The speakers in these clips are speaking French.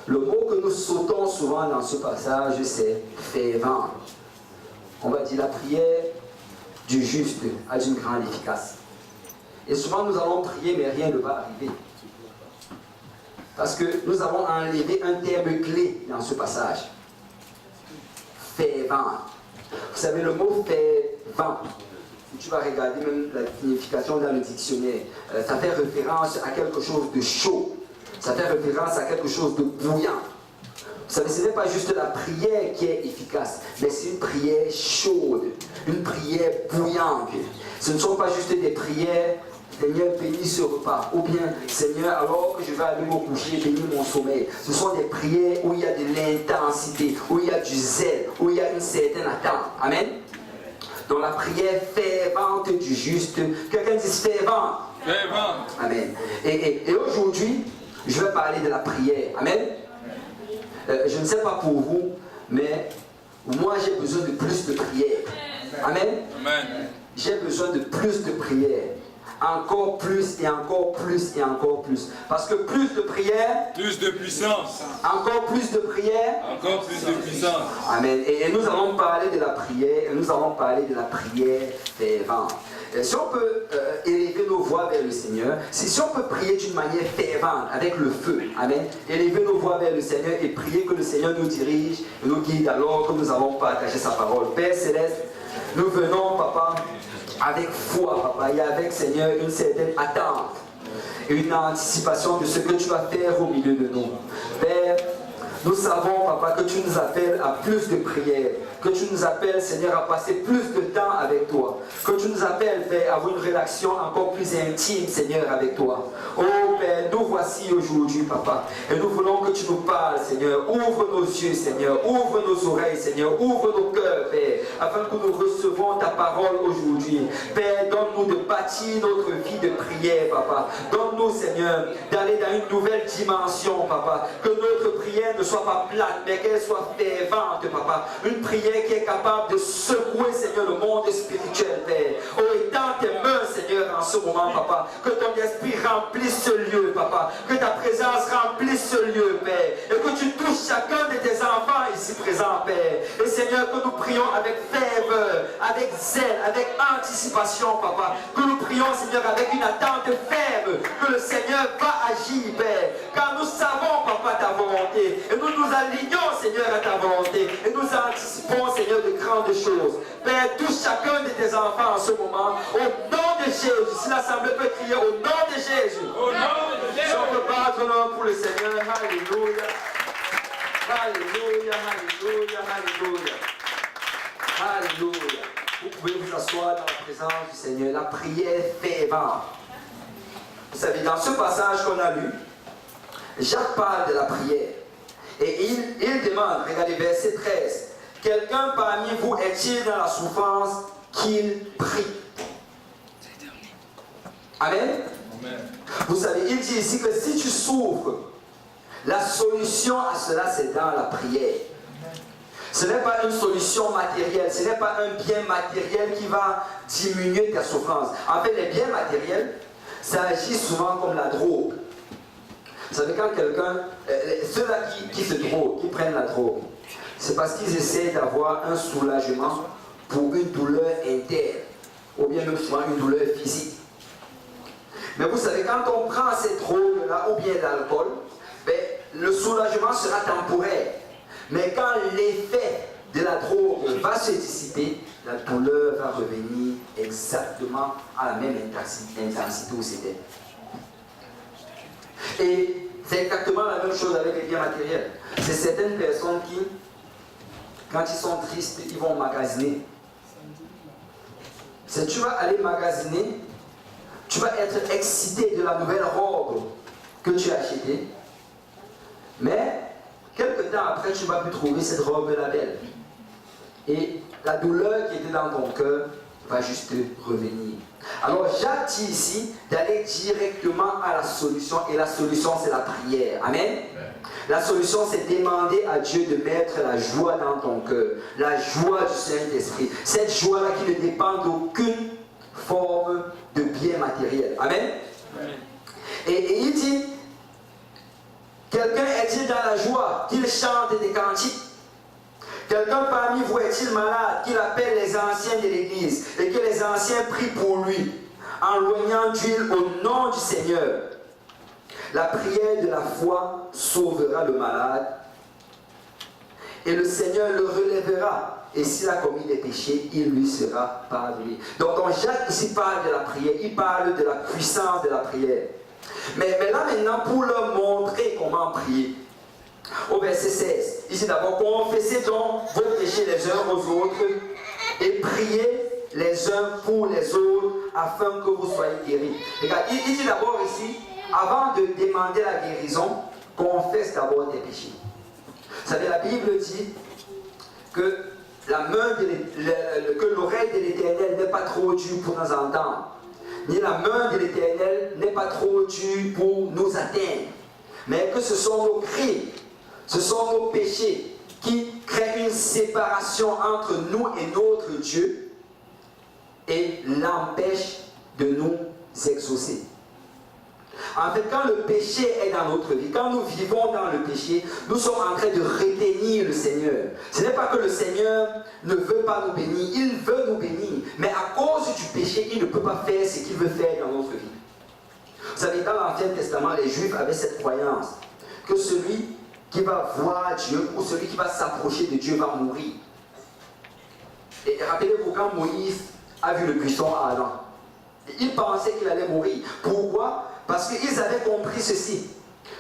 Le mot que nous sautons souvent dans ce passage, c'est fervent. On va dire la prière du juste a d'une grande efficace. Et souvent nous allons prier, mais rien ne va arriver. Parce que nous avons enlevé un terme clé dans ce passage. Fervent. Vous savez, le mot fervent, tu vas regarder même la signification dans le dictionnaire, ça fait référence à quelque chose de chaud. Ça fait référence à quelque chose de bouillant. Vous savez, ce n'est pas juste la prière qui est efficace, mais c'est une prière chaude, une prière bouillante. Ce ne sont pas juste des prières, Seigneur, bénis ce repas, ou bien, Seigneur, alors que je vais aller me coucher, bénis mon sommeil. Ce sont des prières où il y a de l'intensité, où il y a du zèle, où il y a une certaine attente. Amen. Dans la prière fervente du juste, quelqu'un dit fervent. Fervent. Amen. Et aujourd'hui, je vais parler de la prière. Amen. Je ne sais pas pour vous, mais moi j'ai besoin de plus de prière. Amen. Amen. J'ai besoin de plus de prière. Encore plus et encore plus et encore plus. Parce que plus de prière, plus de puissance. Encore plus de prière, encore plus de puissance. Amen. Et nous allons parler de la prière, nous allons parler de la prière fervente. Si on peut élever nos voix vers le Seigneur, si on peut prier d'une manière fervente, avec le feu, amen, élever nos voix vers le Seigneur et prier que le Seigneur nous dirige et nous guide alors que nous allons partager sa parole. Père Céleste, nous venons, Papa, avec foi, Papa, et avec, Seigneur, une certaine attente, une anticipation de ce que tu vas faire au milieu de nous. Père, nous savons, Papa, que tu nous appelles à plus de prières, que tu nous appelles, Seigneur, à passer plus de temps avec toi, que tu nous appelles, Père, à avoir une relation encore plus intime, Seigneur, avec toi. Oh Père, nous voici aujourd'hui, Papa, et nous voulons que tu nous parles, Seigneur. Ouvre nos yeux, Seigneur, ouvre nos oreilles, Seigneur, ouvre nos cœurs, Père, afin que nous recevons ta parole aujourd'hui. Père, donne-nous de bâtir notre vie de prière, Papa. Donne-nous, Seigneur, d'aller dans une nouvelle dimension, Papa, que notre prière ne soit pas plate, mais qu'elle soit fervente, Papa. Une prière qui est capable de secouer, Seigneur, le monde spirituel, Père. Oh, étends tes mains, Seigneur, en ce moment, Papa. Que ton esprit remplisse ce lieu, Papa. Que ta présence remplisse ce lieu, Père. Et que tu touches chacun de tes enfants ici présents, Père. Et Seigneur, que nous prions avec ferveur, avec zèle, avec anticipation, Papa. Que nous prions, Seigneur, avec une attente ferme. Que le Seigneur va agir, Père. Car nous savons, Papa, ta volonté. Et nous nous alignons, Seigneur, à ta volonté. Et nous anticipons, Seigneur, de grandes choses. Père, touche chacun de tes enfants en ce moment. Au nom de Jésus. Si l'Assemblée peut crier au nom de Jésus. Au nom de Jésus. Si on peut battre l'homme pour le Seigneur. Alléluia. Alléluia, alléluia, alléluia. Alléluia. Vous pouvez vous asseoir dans la présence du Seigneur. La prière fervente. Vous savez, dans ce passage qu'on a lu, Jacques parle de la prière. Et il demande, regardez verset 13, quelqu'un parmi vous est-il dans la souffrance qu'il prie? Amen. Amen. Vous savez, il dit ici que si tu souffres, la solution à cela, c'est dans la prière. Ce n'est pas une solution matérielle, ce n'est pas un bien matériel qui va diminuer ta souffrance. En fait, les biens matériels, ça agit souvent comme la drogue. Vous savez, quand quelqu'un, ceux-là qui se droguent, qui prennent la drogue, c'est parce qu'ils essaient d'avoir un soulagement pour une douleur interne, ou bien même souvent une douleur physique. Mais vous savez, quand on prend ces drogues-là, ou bien l'alcool, ben, le soulagement sera temporaire. Mais quand l'effet de la drogue va se dissiper, la douleur va revenir exactement à la même intensité où c'était. Et c'est exactement la même chose avec les biens matériels. C'est certaines personnes qui, quand ils sont tristes, ils vont magasiner. Si tu vas aller magasiner, tu vas être excité de la nouvelle robe que tu as achetée. Mais, quelque temps après, tu vas plus trouver cette robe-là belle. Et la douleur qui était dans ton cœur va juste revenir. Alors Jacques dit ici d'aller directement à la solution, et la solution c'est la prière. Amen. La solution c'est demander à Dieu de mettre la joie dans ton cœur, la joie du Saint-Esprit. Cette joie-là qui ne dépend d'aucune forme de bien matériel. Amen. Et il dit Quelqu'un est-il dans la joie, qu'il chante des cantiques? Quelqu'un parmi vous est-il malade, qu'il appelle les anciens de l'église et que les anciens prient pour lui, en loignant d'huile au nom du Seigneur? La prière de la foi sauvera le malade et le Seigneur le relèvera. Et s'il a commis des péchés, il lui sera pardonné. Donc Jacques ici parle de la prière, il parle de la puissance de la prière. Mais là maintenant, pour leur montrer comment prier, au verset 16, ici d'abord, confessez donc vos péchés les uns aux autres et priez les uns pour les autres afin que vous soyez guéris. Regarde, il dit d'abord ici, avant de demander la guérison, confesse d'abord tes péchés. Vous savez, la Bible dit que que l'oreille de l'Éternel n'est pas trop dure pour nous entendre, ni la main de l'Éternel n'est pas trop dure pour nous atteindre, mais que ce sont nos crimes, ce sont nos péchés qui créent une séparation entre nous et notre Dieu et l'empêchent de nous exaucer. En fait, quand le péché est dans notre vie, quand nous vivons dans le péché, nous sommes en train de retenir le Seigneur. Ce n'est pas que le Seigneur ne veut pas nous bénir, il veut nous bénir, mais à cause du péché, il ne peut pas faire ce qu'il veut faire dans notre vie. Vous savez, dans l'Ancien Testament, les Juifs avaient cette croyance que celui qui va voir Dieu ou celui qui va s'approcher de Dieu va mourir. Et rappelez-vous quand Moïse a vu le buisson ardent, il pensait qu'il allait mourir. Pourquoi? Parce qu'ils avaient compris ceci,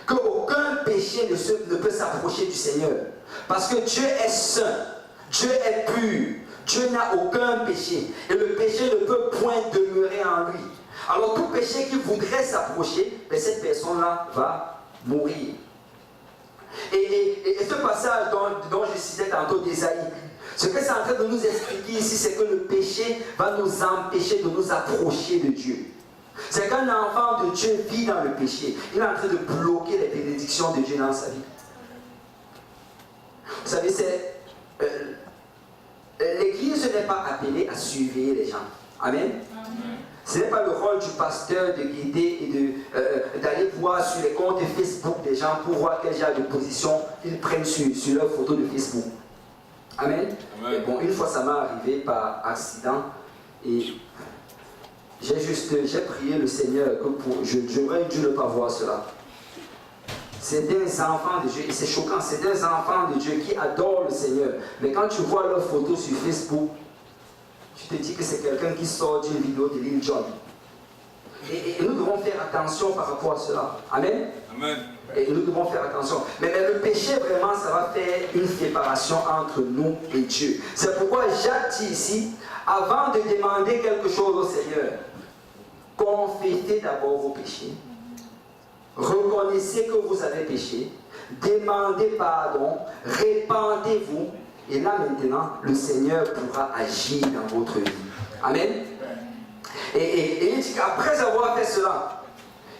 qu'aucun péché ne peut s'approcher du Seigneur. Parce que Dieu est saint, Dieu est pur, Dieu n'a aucun péché. Et le péché ne peut point demeurer en lui. Alors tout péché qui voudrait s'approcher, cette personne-là va mourir. Et ce passage dont je citais tantôt d'Ésaïe, ce que c'est en train de nous expliquer ici, c'est que le péché va nous empêcher de nous approcher de Dieu. C'est qu'un enfant de Dieu vit dans le péché. Il est en train de bloquer les bénédictions de Dieu dans sa vie. Vous savez, l'Église n'est pas appelée à surveiller les gens. Amen. Ce n'est pas le rôle du pasteur de guider et d'aller voir sur les comptes Facebook des gens pour voir quel genre de position ils prennent sur leurs photos de Facebook. Amen. Et bon, une fois ça m'est arrivé par accident et j'ai prié le Seigneur que j'aurais dû ne pas voir cela. C'est des enfants de Dieu, et c'est choquant, c'est des enfants de Dieu qui adorent le Seigneur. Mais quand tu vois leurs photos sur Facebook, tu te dis que c'est quelqu'un qui sort d'une vidéo de Lil Jon. Et nous devons faire attention par rapport à cela. Amen. Amen. Et nous devons faire attention. Mais le péché, vraiment, ça va faire une séparation entre nous et Dieu. C'est pourquoi Jacques dit ici, avant de demander quelque chose au Seigneur, confessez d'abord vos péchés. Reconnaissez que vous avez péché. Demandez pardon. Répandez-vous. Et là maintenant, le Seigneur pourra agir dans votre vie. Amen. Et il dit qu'après avoir fait cela,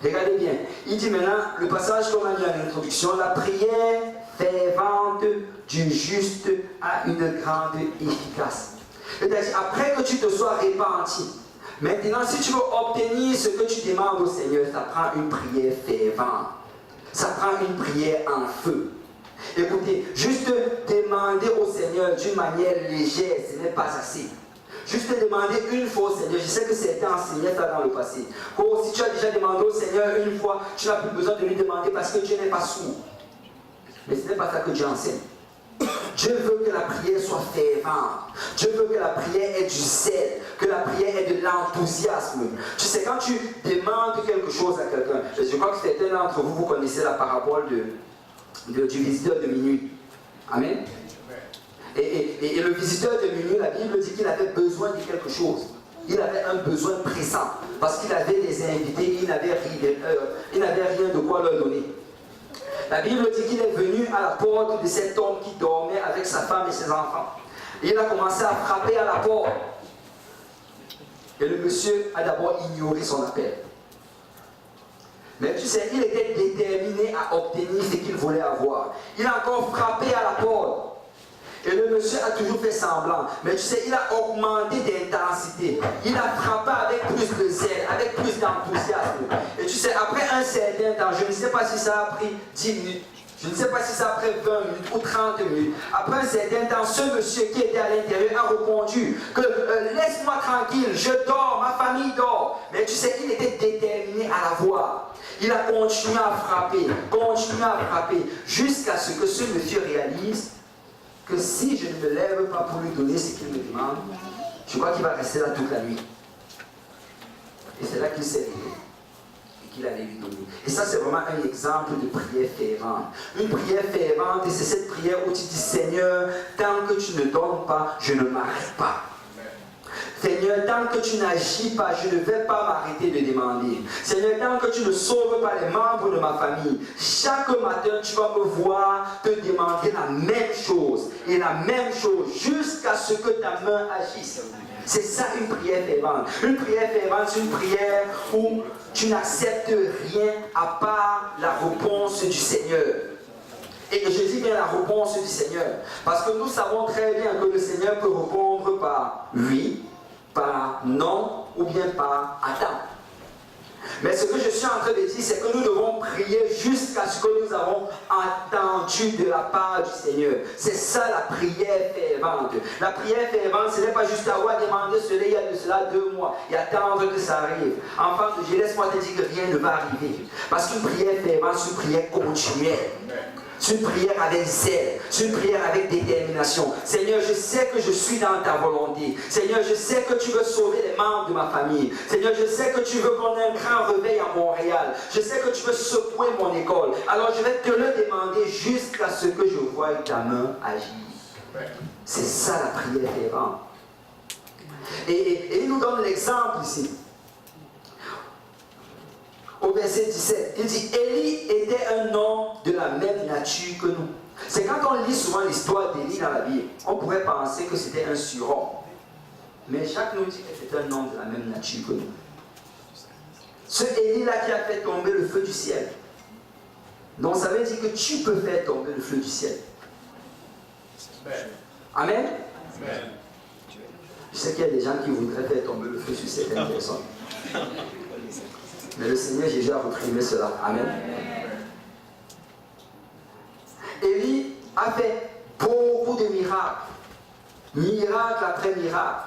regardez bien, il dit maintenant, le passage qu'on a mis en introduction, la prière fervente du juste a une grande efficace. C'est-à-dire, après que tu te sois repenti, maintenant, si tu veux obtenir ce que tu demandes au Seigneur, ça prend une prière fervente. Ça prend une prière en feu. Écoutez, juste demander au Seigneur d'une manière légère, ce n'est pas assez. Juste demander une fois au Seigneur, je sais que c'était enseigné ça dans le passé. Oh, si tu as déjà demandé au Seigneur une fois, tu n'as plus besoin de lui demander parce que Dieu n'est pas sourd. Mais ce n'est pas ça que Dieu enseigne. Dieu veut que la prière soit fervente. Dieu veut que la prière ait du zèle, que la prière ait de l'enthousiasme. Tu sais, quand tu demandes quelque chose à quelqu'un, je crois que certains d'entre vous, vous connaissez la parabole du visiteur de minuit. Amen. Et le visiteur de minuit, la Bible dit qu'il avait besoin de quelque chose. Il avait un besoin pressant. Parce qu'il avait des invités, il n'avait rien de quoi leur donner. La Bible dit qu'il est venu à la porte de cet homme qui dormait avec sa femme et ses enfants. Et il a commencé à frapper à la porte. Et le monsieur a d'abord ignoré son appel. Mais tu sais, il était déterminé à obtenir ce qu'il voulait avoir. Il a encore frappé à la porte. Et le monsieur a toujours fait semblant. Mais tu sais, il a augmenté d'intensité. Il a frappé avec plus de zèle, avec plus d'enthousiasme. Et tu sais, après un certain temps, je ne sais pas si ça a pris 10 minutes, je ne sais pas si ça a pris 20 minutes ou 30 minutes. Après un certain temps, ce monsieur qui était à l'intérieur a répondu que laisse-moi tranquille, je dors, ma famille dort. Mais tu sais, il était déterminé à la voir. Il a continué à frapper, jusqu'à ce que ce monsieur réalise que si je ne me lève pas pour lui donner ce qu'il me demande, je crois qu'il va rester là toute la nuit. Et c'est là qu'il s'est levé et qu'il allait lui donner. Et ça, c'est vraiment un exemple de prière fervente. Une prière fervente, c'est cette prière où tu dis, Seigneur, tant que tu ne donnes pas, je ne m'arrête pas. Seigneur, tant que tu n'agis pas, je ne vais pas m'arrêter de demander. Seigneur, tant que tu ne sauves pas les membres de ma famille, chaque matin, tu vas me voir te demander la même chose. Et la même chose jusqu'à ce que ta main agisse. C'est ça une prière fervente. Une prière fervente, c'est une prière où tu n'acceptes rien à part la réponse du Seigneur. Et je dis bien la réponse du Seigneur. Parce que nous savons très bien que le Seigneur peut répondre par oui, par non ou bien par attends. Mais ce que je suis en train de dire, c'est que nous devons prier jusqu'à ce que nous avons entendu de la part du Seigneur. C'est ça la prière fervente. La prière fervente, ce n'est pas juste avoir demandé cela il y a de cela 2 mois et attendre que ça arrive. Enfant de Dieu, laisse-moi te dire que rien ne va arriver. Parce qu'une prière fervente, c'est une prière continuelle. C'est une prière avec zèle, c'est une prière avec détermination. Seigneur, je sais que je suis dans ta volonté. Seigneur, je sais que tu veux sauver les membres de ma famille. Seigneur, je sais que tu veux qu'on ait un grand réveil à Montréal. Je sais que tu veux secouer mon école. Alors je vais te le demander jusqu'à ce que je voie ta main agir. C'est ça la prière fervente. Et il nous donne l'exemple ici. Au verset 17, il dit, Élie était un homme de la même nature que nous. C'est quand on lit souvent l'histoire d'Élie dans la Bible, on pourrait penser que c'était un surhomme. Mais Jacques nous dit que c'est un homme de la même nature que nous. Ce Élie-là qui a fait tomber le feu du ciel. Donc ça veut dire que tu peux faire tomber le feu du ciel. Amen. Amen. Je sais qu'il y a des gens qui voudraient faire tomber le feu sur certaines personnes. Mais le Seigneur Jésus a reprimé cela. Amen. Élie a fait beaucoup de miracles. Miracle après miracle.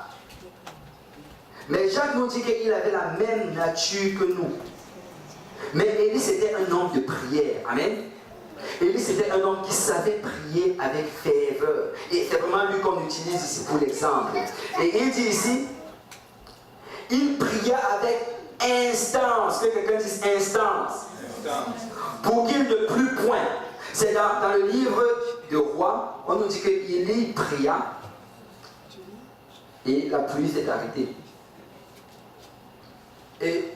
Mais Jacques nous dit qu'il avait la même nature que nous. Mais Élie c'était un homme de prière. Amen. Élie c'était un homme qui savait prier avec ferveur. Et c'est vraiment lui qu'on utilise ici pour l'exemple. Et il dit ici, il pria avec instance, que quelqu'un dise instance, pour qu'il ne plût point. C'est dans le livre de Rois, on nous dit qu'Élie pria et la pluie s'est arrêtée. Et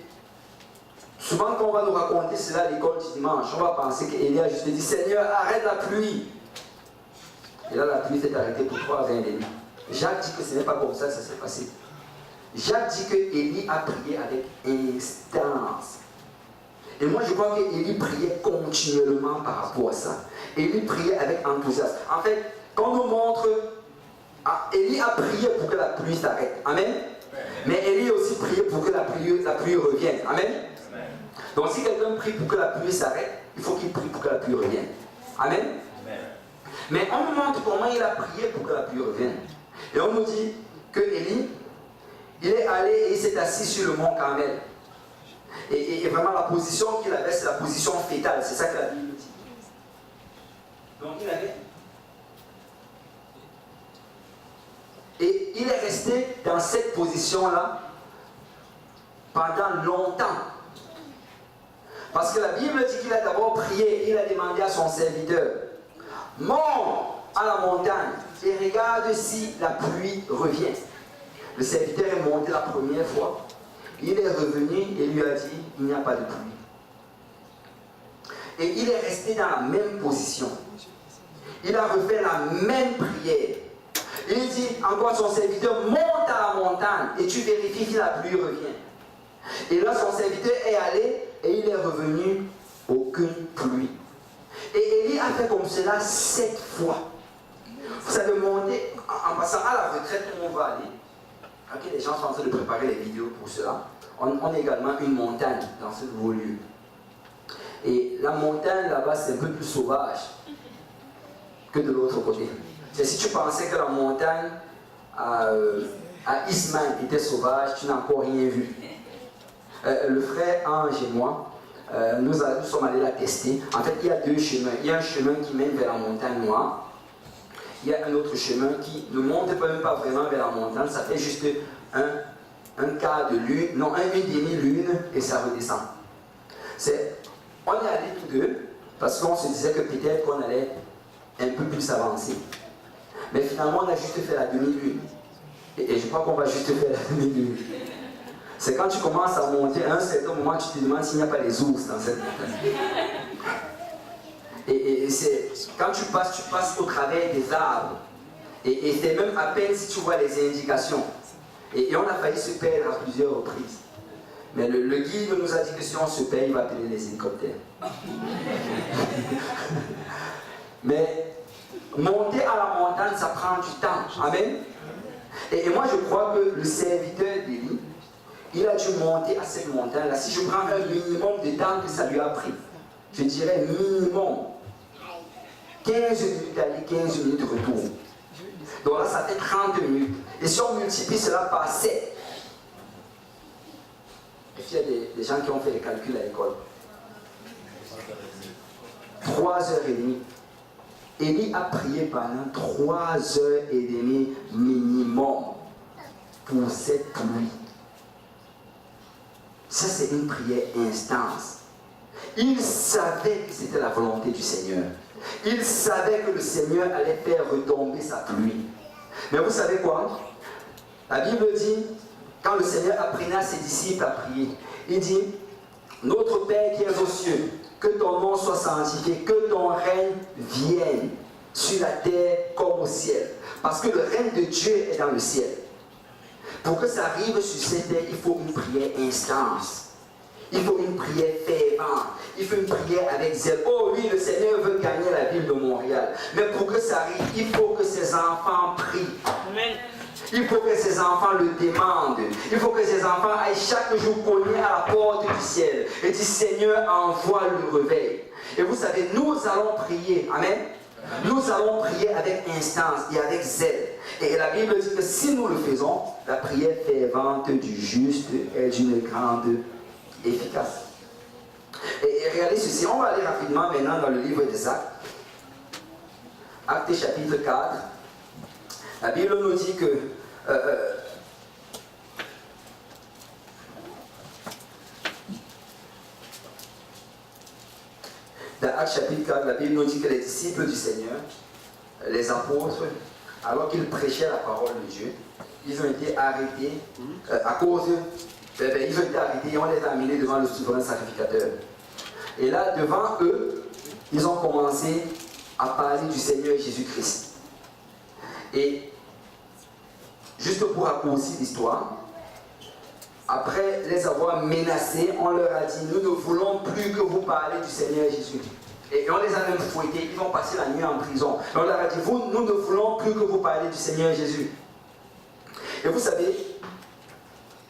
souvent quand on va nous raconter cela à l'école du dimanche, on va penser qu'Élie a juste dit, Seigneur, arrête la pluie. Et là la pluie s'est arrêtée pour 3 20 nuits. Jacques dit que ce n'est pas comme ça que ça s'est passé. Jacques dit que Élie a prié avec instance. Et moi je crois qu'Élie priait continuellement par rapport à ça. Élie priait avec enthousiasme. En fait, quand on nous montre, Élie a prié pour que la pluie s'arrête. Amen. Mais Élie a aussi prié pour que la pluie revienne. Amen. Donc si quelqu'un prie pour que la pluie s'arrête, il faut qu'il prie pour que la pluie revienne. Amen. Mais on nous montre comment il a prié pour que la pluie revienne. Et on nous dit que Élie, il est allé et il s'est assis sur le mont Carmel. Et vraiment la position qu'il avait, c'est la position fétale. C'est ça que la Bible dit. Donc il avait. Et il est resté dans cette position-là pendant longtemps. Parce que la Bible dit qu'il a d'abord prié, il a demandé à son serviteur, monte à la montagne et regarde si la pluie revient. Le serviteur est monté la première fois. Il est revenu et lui a dit, il n'y a pas de pluie. Et il est resté dans la même position. Il a refait la même prière. Il dit encore à son serviteur, monte à la montagne et tu vérifies si la pluie revient. Et là, son serviteur est allé et il est revenu, aucune pluie. Et Élie a fait comme cela 7 fois. Vous savez, monter, en passant à la retraite où on va aller, ok, les gens sont en train de préparer les vidéos pour cela, on a également une montagne dans ce nouveau lieu. Et la montagne là-bas, c'est un peu plus sauvage que de l'autre côté. C'est si tu pensais que la montagne à Ismaël était sauvage, tu n'as encore rien vu. Le frère Ange et moi, nous sommes allés la tester. En fait, il y a deux chemins. Il y a un chemin qui mène vers la montagne noire. Il y a un autre chemin qui ne monte même pas vraiment vers la montagne. Ça fait juste un quart de lune, non, une demi-lune, et ça redescend. On est allés tous deux, parce qu'on se disait que peut-être qu'on allait un peu plus avancer. Mais finalement, on a juste fait la demi-lune. Et je crois qu'on va juste faire la demi-lune. C'est quand tu commences à monter, à un certain moment, tu te demandes s'il n'y a pas les ours dans cette montagne. Et c'est quand tu passes au travers des arbres. Et c'est même à peine si tu vois les indications. Et on a failli se perdre à plusieurs reprises. Mais le guide nous a dit que si on se perd, il va appeler les hélicoptères. Mais monter à la montagne, ça prend du temps. Amen. Et moi, je crois que le serviteur d'Élie, il a dû monter à cette montagne-là. Si je prends un minimum de temps que ça lui a pris, je dirais minimum 15 minutes aller, 15 minutes retour. Donc là, ça fait 30 minutes. Et si on multiplie cela par 7, et puis il y a des gens qui ont fait les calculs à l'école. 3h30. Élie a prié pendant 3h30 minimum pour cette pluie. Ça, c'est une prière intense. Il savait que c'était la volonté du Seigneur. Il savait que le Seigneur allait faire retomber sa pluie. Mais vous savez quoi? La Bible dit, quand le Seigneur apprenait à ses disciples à prier, il dit, notre Père qui es aux cieux, que ton nom soit sanctifié, que ton règne vienne sur la terre comme au ciel. Parce que le règne de Dieu est dans le ciel. Pour que ça arrive sur cette terre, il faut une prière intense. Il faut une prière fervente. Il faut une prière avec zèle. Oh oui, le Seigneur veut gagner la ville de Montréal. Mais pour que ça arrive, il faut que ses enfants prient. Amen. Il faut que ses enfants le demandent. Il faut que ses enfants aillent chaque jour cogner à la porte du ciel et dire, Seigneur, envoie le réveil. Et vous savez, nous allons prier. Amen. Nous allons prier avec instance et avec zèle. Et la Bible dit que si nous le faisons, la prière fervente du juste est d'une grande efficace. Et regardez ceci, on va aller rapidement maintenant dans le livre des Actes. Actes chapitre 4. La Bible nous dit que dans Actes chapitre 4, la Bible nous dit que les disciples du Seigneur, les apôtres, alors qu'ils prêchaient la parole de Dieu, ils ont été arrêtés à cause ils ont été arrêtés et on les a amenés devant le souverain sacrificateur. Et là, devant eux, ils ont commencé à parler du Seigneur Jésus-Christ. Et juste pour raccourcir l'histoire, après les avoir menacés, on leur a dit, nous ne voulons plus que vous parlez du Seigneur Jésus. Et on les a même fouettés, ils vont passer la nuit en prison. Et on leur a dit, nous ne voulons plus que vous parlez du Seigneur Jésus. Et vous savez,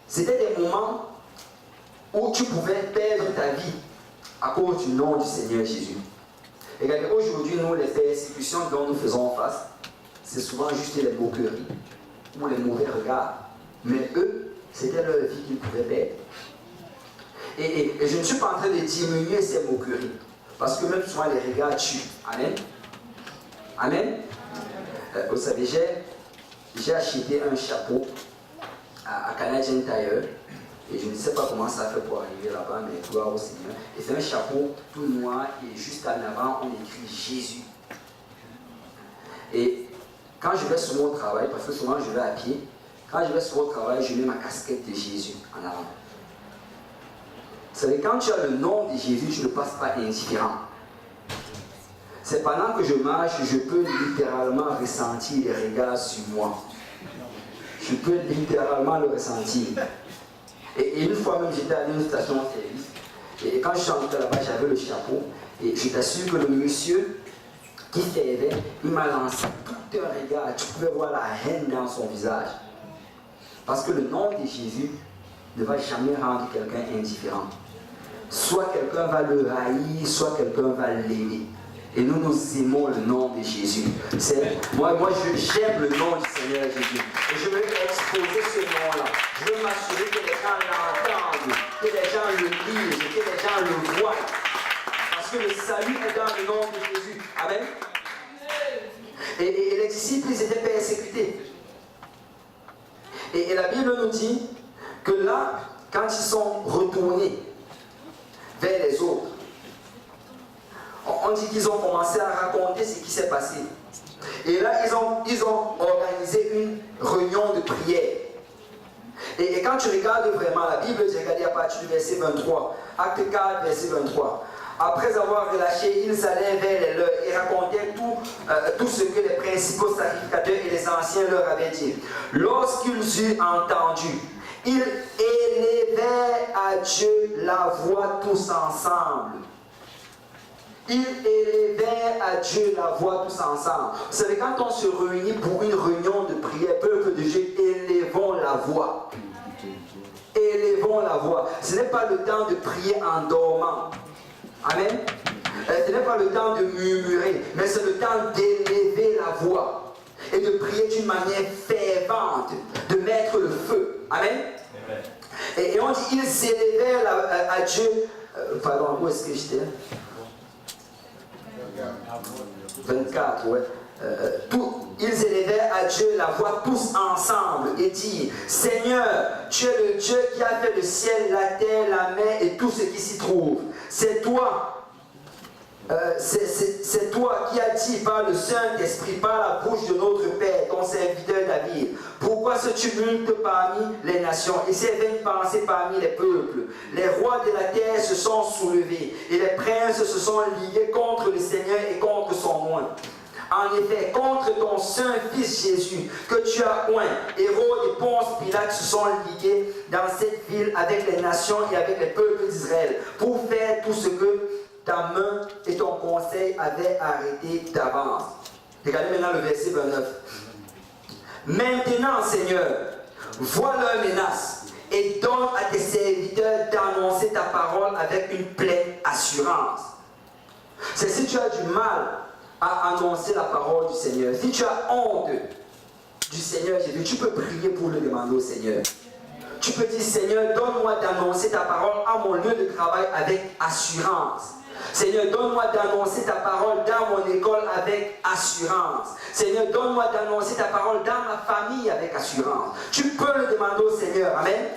c'était des moments où tu pouvais perdre ta vie à cause du nom du Seigneur Jésus. Et regardez, aujourd'hui, nous, les persécutions dont nous faisons face, c'est souvent juste les moqueries ou les mauvais regards. Mais eux, c'était leur vie qu'ils pouvaient perdre. Et je ne suis pas en train de diminuer ces moqueries. Parce que même souvent les regards tuent. Amen. Amen. Vous savez, j'ai acheté un chapeau à Canadian Tire. Et je ne sais pas comment ça fait pour arriver là-bas, mais gloire au Seigneur. Et c'est un chapeau tout noir et juste en avant, on écrit Jésus. Et quand je vais sur mon travail, parce que souvent je vais à pied, quand je vais sur mon travail, je mets ma casquette de Jésus en avant. Vous savez, quand tu as le nom de Jésus, tu ne passes pas indifférent. C'est pendant que je marche, je peux littéralement ressentir les regards sur moi. Je peux littéralement le ressentir. Et une fois même, j'étais allé à une station-service. Et quand je suis entré là-bas, j'avais le chapeau. Et je t'assure que le monsieur qui servait, il m'a lancé tout un regard, tu pouvais voir la haine dans son visage. Parce que le nom de Jésus ne va jamais rendre quelqu'un indifférent. Soit quelqu'un va le haïr, soit quelqu'un va l'aimer. Et nous, nous aimons le nom de Jésus. Moi j'aime le nom du Seigneur Jésus. Et je veux exposer ce nom-là. Je veux m'assurer que les gens l'entendent, que les gens le lisent, que les gens le voient. Parce que le salut est dans le nom de Jésus. Amen. Et les disciples, ils étaient persécutés. Et la Bible nous dit que là, quand ils sont retournés vers les autres, on dit qu'ils ont commencé à raconter ce qui s'est passé. Et là, ils ont organisé une réunion de prière. Et quand tu regardes vraiment la Bible, j'ai regardé à partir du verset 23, acte 4, verset 23. Après avoir relâché, ils allaient vers les leurs et racontaient tout ce que les principaux sacrificateurs et les anciens leur avaient dit. Lorsqu'ils eurent entendu, ils élevèrent à Dieu la voix tous ensemble. Ils élevèrent à Dieu la voix tous ensemble. Vous savez, quand on se réunit pour une réunion de prière, peuple de Dieu, élevons la voix. Élevons la voix. Ce n'est pas le temps de prier en dormant. Amen. Ce n'est pas le temps de murmurer, mais c'est le temps d'élever la voix et de prier d'une manière fervente, de mettre le feu. Amen. Et on dit, ils s'élevèrent à Dieu. Pardon, où est-ce que j'étais? 24, ouais. Ils élevèrent à Dieu la voix tous ensemble et dirent: Seigneur, tu es le Dieu qui a fait le ciel, la terre, la mer et tout ce qui s'y trouve. C'est toi. C'est toi qui as dit par le Saint-Esprit, par la bouche de notre Père, ton serviteur David. Pourquoi ce tumulte parmi les nations et ces vaines pensées parmi les peuples? Les rois de la terre se sont soulevés et les princes se sont liés contre le Seigneur et contre son oint. En effet, contre ton saint fils Jésus, que tu as oint, Hérode et Ponce Pilate se sont liés dans cette ville avec les nations et avec les peuples d'Israël pour faire tout ce que ta main et ton conseil avaient arrêté d'avance. Regardez maintenant le verset 29. Maintenant, Seigneur, vois leurs menaces et donne à tes serviteurs d'annoncer ta parole avec une pleine assurance. C'est si tu as du mal à annoncer la parole du Seigneur, si tu as honte du Seigneur Jésus, tu peux prier pour le demander au Seigneur. Tu peux dire: Seigneur, donne-moi d'annoncer ta parole à mon lieu de travail avec assurance. Seigneur, donne-moi d'annoncer ta parole dans mon école avec assurance. Seigneur, donne-moi d'annoncer ta parole dans ma famille avec assurance. Tu peux le demander au Seigneur. Amen.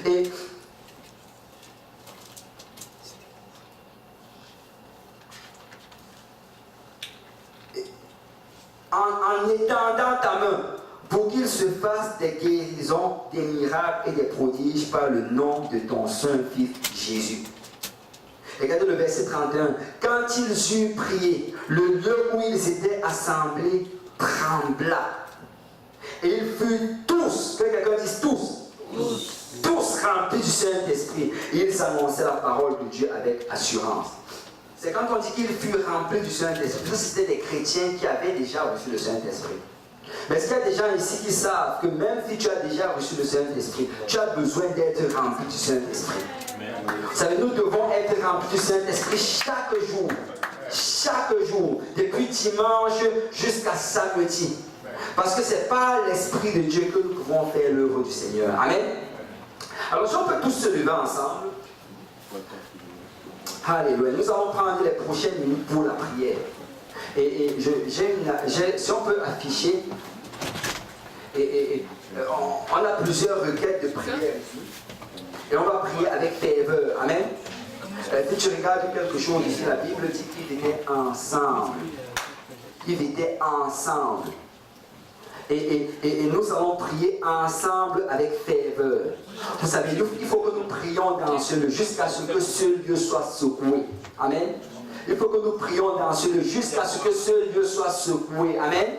Et en étendant ta main pour qu'il se fasse des guérisons, des miracles et des prodiges par le nom de ton saint Fils Jésus. Regardez le verset 31. Quand ils eurent prié, le lieu où ils étaient assemblés trembla. Et ils furent tous, que quelqu'un dise tous remplis du Saint-Esprit. Et ils annonçaient la parole de Dieu avec assurance. C'est quand on dit qu'ils furent remplis du Saint-Esprit, c'était des chrétiens qui avaient déjà reçu le Saint-Esprit. Mais est-ce qu'il y a des gens ici qui savent que même si tu as déjà reçu le Saint-Esprit, tu as besoin d'être rempli du Saint-Esprit? Vous savez, nous devons être remplis du Saint-Esprit chaque jour, depuis dimanche jusqu'à samedi. Parce que c'est par l'Esprit de Dieu que nous pouvons faire l'œuvre du Seigneur. Amen. Alors si on peut tous se lever ensemble. Alléluia. Nous allons prendre les prochaines minutes pour la prière. Et si on peut afficher, on a plusieurs requêtes de prière ici. Et on va prier avec ferveur. Amen. Si tu regardes quelque chose ici, la Bible dit qu'ils étaient ensemble. Ils étaient ensemble. Et nous allons prier ensemble avec ferveur. Vous savez, il faut que nous prions dans ce lieu jusqu'à ce que ce lieu soit secoué. Amen. Il faut que nous prions dans ce lieu jusqu'à ce que ce lieu soit secoué. Amen.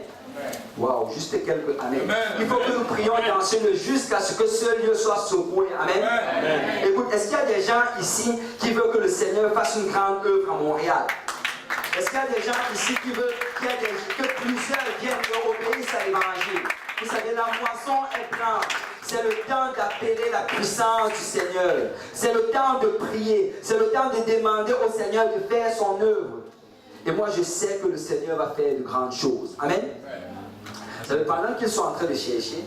Waouh, juste quelques amen. Il faut que nous prions dans ce lieu jusqu'à ce que ce lieu soit secoué. Amen. Amen. Écoute, est-ce qu'il y a des gens ici qui veulent que le Seigneur fasse une grande œuvre à Montréal? Est-ce qu'il y a des gens ici qui veulent que plusieurs viennent et obéissent à l'évangile. Vous savez, la moisson est pleine. C'est le temps d'appeler la puissance du Seigneur. C'est le temps de prier. C'est le temps de demander au Seigneur de faire son œuvre. Et moi, je sais que le Seigneur va faire de grandes choses. Amen. Vous savez, pendant qu'ils sont en train de chercher,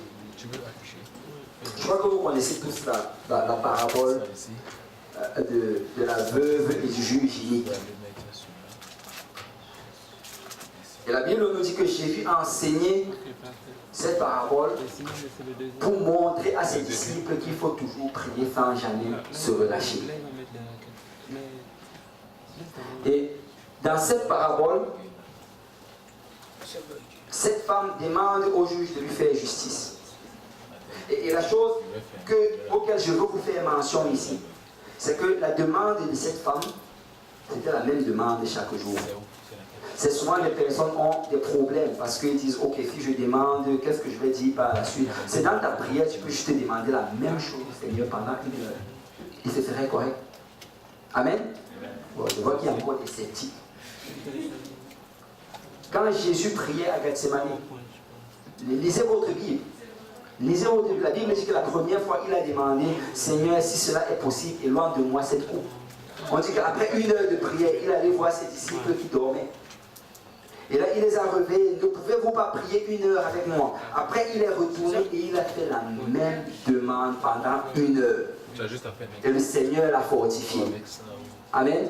je crois que vous connaissez tous la parabole de la veuve et du juge inique. Et la Bible nous dit que Jésus a enseigné cette parabole pour montrer à ses disciples qu'il faut toujours prier sans jamais se relâcher. Et dans cette parabole, cette femme demande au juge de lui faire justice. Et la chose auquel je veux vous faire mention ici, c'est que la demande de cette femme, c'était la même demande chaque jour. C'est souvent les personnes ont des problèmes parce qu'ils disent, ok, si je demande, qu'est-ce que je vais dire par la suite? C'est dans ta prière, tu peux juste te demander la même chose au Seigneur pendant une heure. Et ce serait correct. Amen. Bon, je vois qu'il y a encore des sceptiques. Quand Jésus priait à Gethsemane, lisez votre Bible. Lisez votre Bible. La Bible dit que la première fois, il a demandé, Seigneur, si cela est possible, éloigne de moi cette coupe. On dit qu'après une heure de prière, il allait voir ses disciples qui dormaient. Et là, il les a réveillés. Ne pouvez-vous pas prier une heure avec moi? Après, il est retourné et il a fait la même demande pendant une heure. Et le Seigneur l'a fortifié. Amen.